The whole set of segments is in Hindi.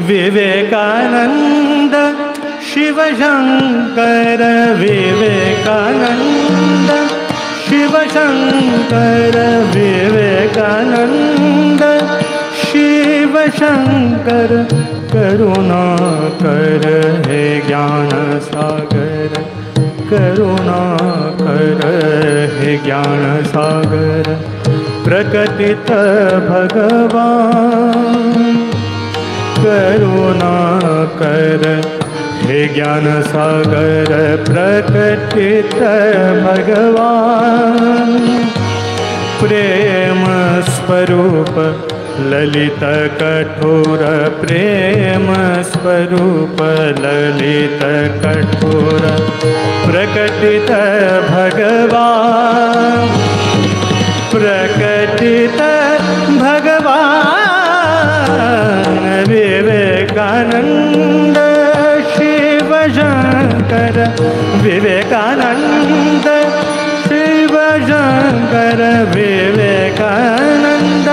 विवेकानंद शिव शंकर, विवेकानंद शिव शंकर, विवेकानंद शिव शंकर, करुणा कर हे ज्ञान सागर, करुणा कर हे ज्ञान सागर, प्रकटित भगवान, करुणा कर हे ज्ञान सागर, प्रकटित भगवान, प्रेम स्वरूप ललित कठोर, प्रेम स्वरूप ललित कठोर, प्रकटित भगवान, प्रकटित भगवान, विवेकानंद शिव शंकर, विवेकानंद शिव शंकर, विवेकानंद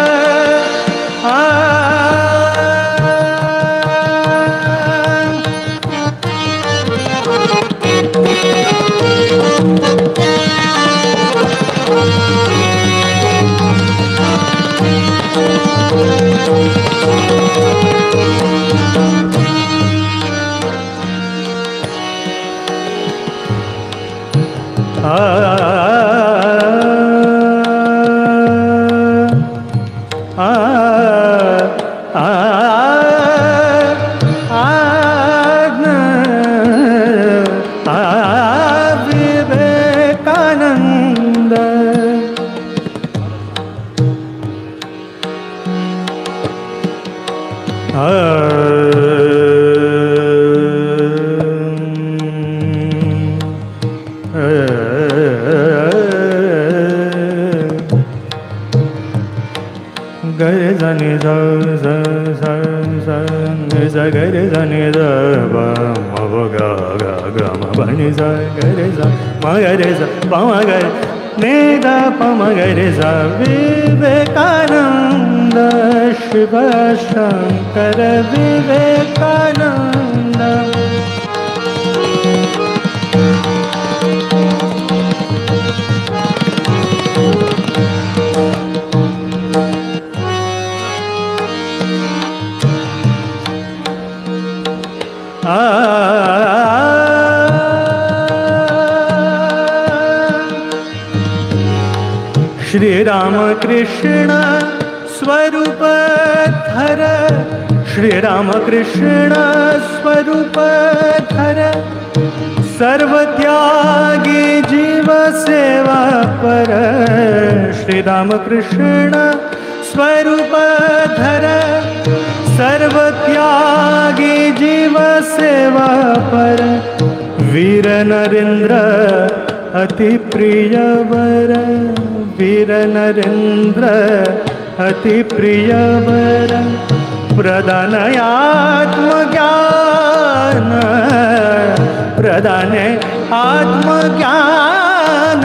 विवेकानंद शिव शंकर, विवेकानंद श्री राम कृष्ण स्वरूप धर, श्री राम कृष्ण स्वरूप धर, सर्वत्यागी जीव सेवा पर, श्री राम कृष्ण स्वरूप धर, सर्वत्यागी जीव सेवा पर, वीर नरेंद्र अति प्रिय वर, वीर नरेंद्र अति प्रिय वर, प्रदान आत्मज्ञान, प्रदान आत्मज्ञान,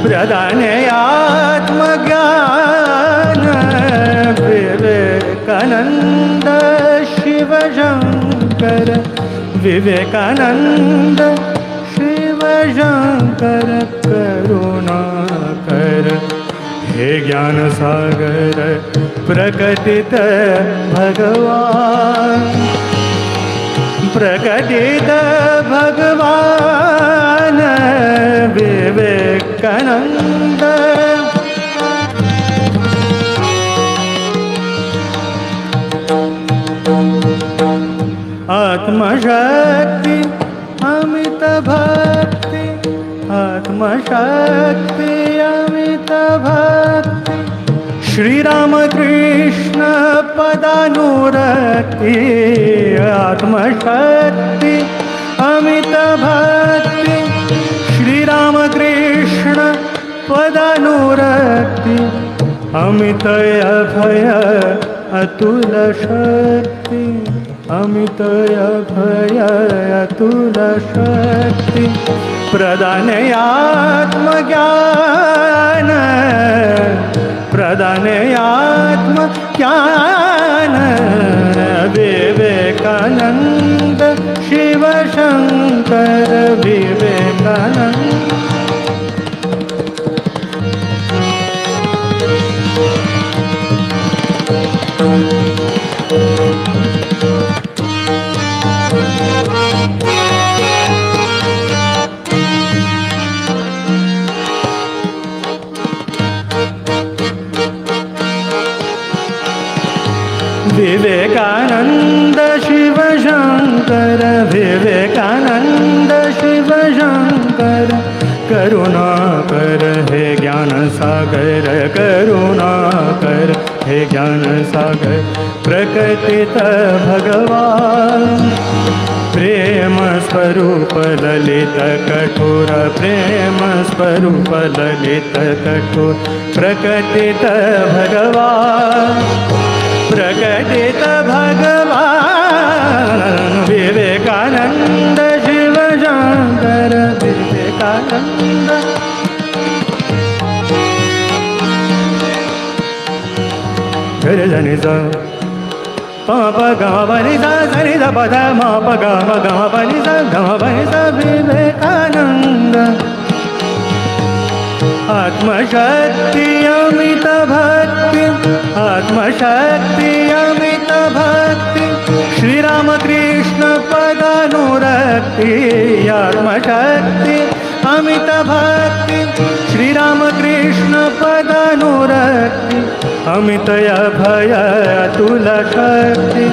प्रदान आत्मज्ञान, विवेकानंद शिव शंकर, विवेकानंद शिव शंकर, करुणा कर हे ज्ञान सागर, प्रकटित भगवान, प्रकटित भगवान विवेकानंद। आत्मशक्ति अमित भक्ति, आत्मशक्ति अमित भक्ति, श्री राम कृष्ण पदानुरक्ति। आत्मशक्ति अमित भक्ति, श्री राम कृष्ण पदानुरक्ति। अमित अभय अतुल शक्ति, अमित अभय अतुल शक्ति, प्रदान आत्मज्ञान, प्रदान आत्मज्ञान। विवेकानंद शिव शंकर विवेकानंद। विवेकानंद शिव शंकर, विवेकानंद शिव शंकर। करुणा कर हे ज्ञान सागर, करुणा कर हे ज्ञान सागर। प्रकटित भगवान, प्रेम स्वरूप ललित कठोर, प्रेम स्वरूप ललित कठोर। प्रकटित भगवान, प्रकटित भगवान विवेकानंद शिव शंकर विवेकानंद। गरे जनि सा पाप गा बनि सा सनि सा पद मा प गा म गा बनि सा गा बनि सा विवेकानंद। आत्मशक्ति अमित भक्ति, आत्मशक्ति अमित भक्ति, श्री राम कृष्ण पदानुरक्ति। आत्मशक्ति अमित भक्ति, श्री राम कृष्ण पदानुरक्ति। अमित अभय अतुल शक्ति,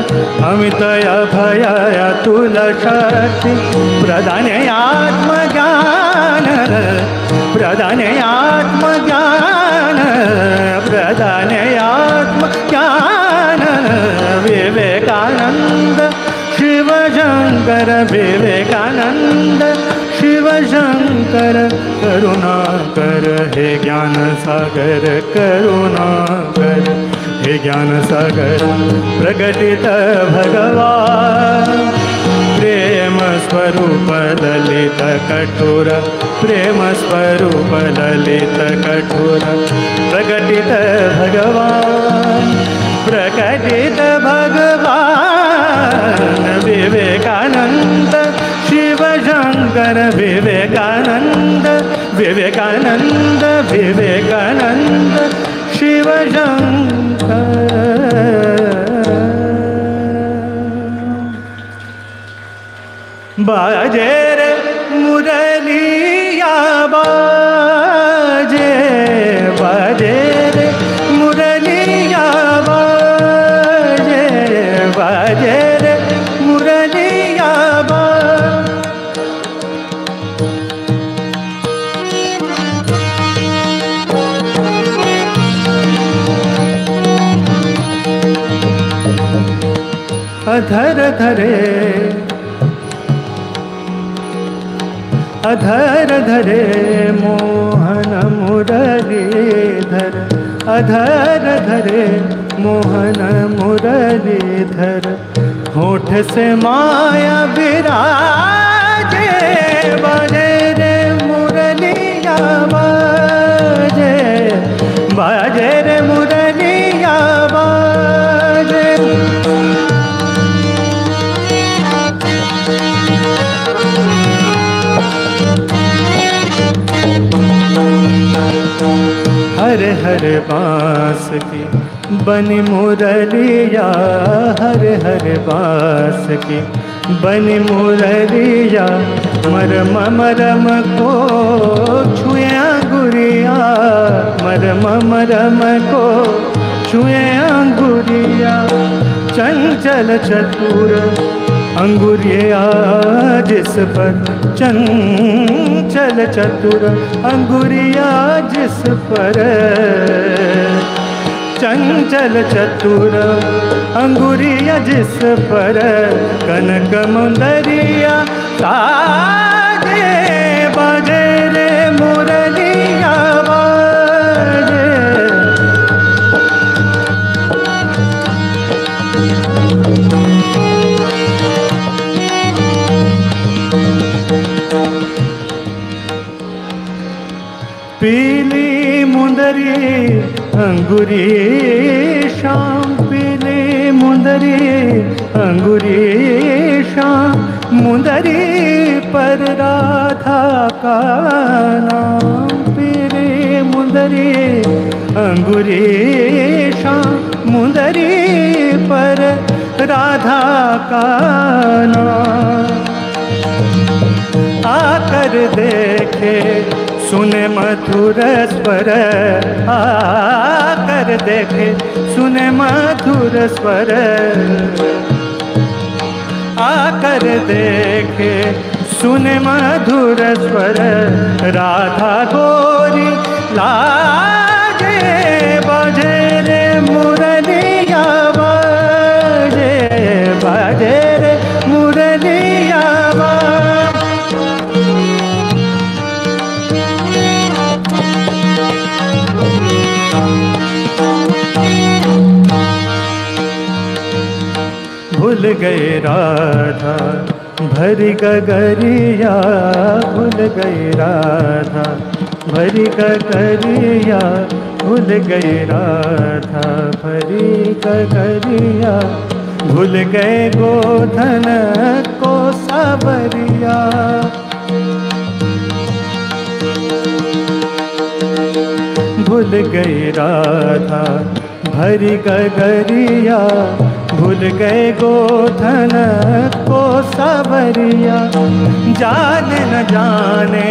अमित अभय अतुल शक्ति, प्रदान आत्मज्ञान, प्रदान आत्मज्ञान, प्रदान आत्मज्ञान। विवेकानंद शिव शंकर विवेकानंद शिव शंकर। करुणा कर हे ज्ञान सागर, करुणा कर हे ज्ञान सागर। प्रकटित भगवान, प्रेम स्वरूप ललित कठोर, प्रेम स्वरूप ललित कठोर। प्रकटित भगवान, प्रकटित भगवान विवेकानंद शिव शंकर विवेकानंद, विवेकानंद विवेकानंद शिव शंकर। बाजे रे मुरलिया बाजे, बाजे रे मुरलिया बाजे, बाजे रे मुरलिया बाजे। अधर धरे अधर धरे मोहन मुरलीधर, अधर धरे मोहन मुरलीधर। होठ से माया विराजे, बाजे रे मुरलिया बाजे, बाजे रे मुरलिया बाजे। हर हर हर बांस की बनी मुरलिया, हर हर बांस की बनी मुरलिया, मरम मरम को छुए अंगुरिया, मरम मरम को छुए अंगुरिया। चंचल चतुर अंगुरिया जिस पर, चंचल चतुर अंगुरिया जिस पर, चंचल चतुर अंगुरिया जिस पर, कनक मुंदरिया ताजे बाजे रे मुरलिया बाजे। पीली मुंदरी अंगुरी शाम, पीली मुंदरी अंगुरी शाम, मुंदरी पर राधा का नाम, पीली मुंदरी अंगुरी शाम, मुंदरी पर राधा का नाम। आकर देखे सुने मधुर स्वर, आकर देखे सुने मधुर स्वर, आकर देखे सुने मधुर स्वर, राधा गोरी लागे बाजे रे मुरलिया बाजे, बाजे रे मुरलिया बाजे। भूल गए राधा भरी गगरिया, भूल गई राधा भरी गगरिया, भूल गई राधा भरी गगरिया, भूल गए गोधन को सावरिया। भूल गई राधा भरी गगरिया, भूल गए गोधन को सावरिया। जाने न जाने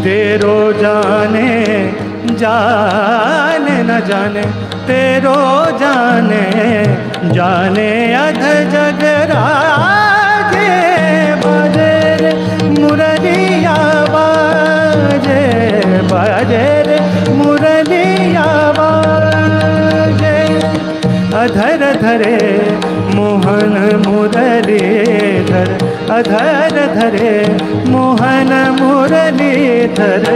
तेरो जाने, जाने न जाने तेरो जाने, जाने अध जग राजे बाजे रे मुरलिया बाजे, बाजे रे मुरलिया बाजे। अधर धरे मोहन मुरलीधर, अधर धरे मोहन मुरलीधर,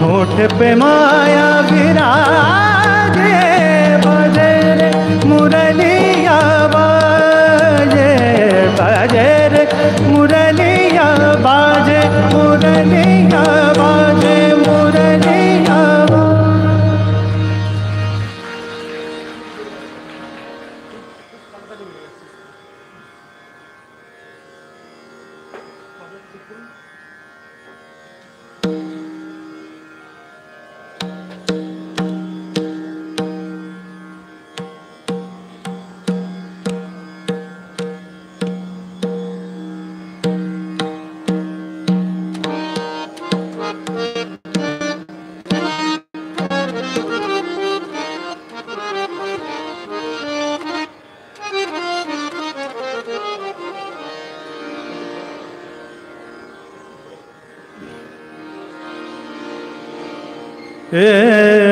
होठ पे माया विराजे बाजे रे मुरलिया बाजे, बाजे रे मुरलिया बाजे, मुरलिया बाजे, मुरलिया बाजे। ए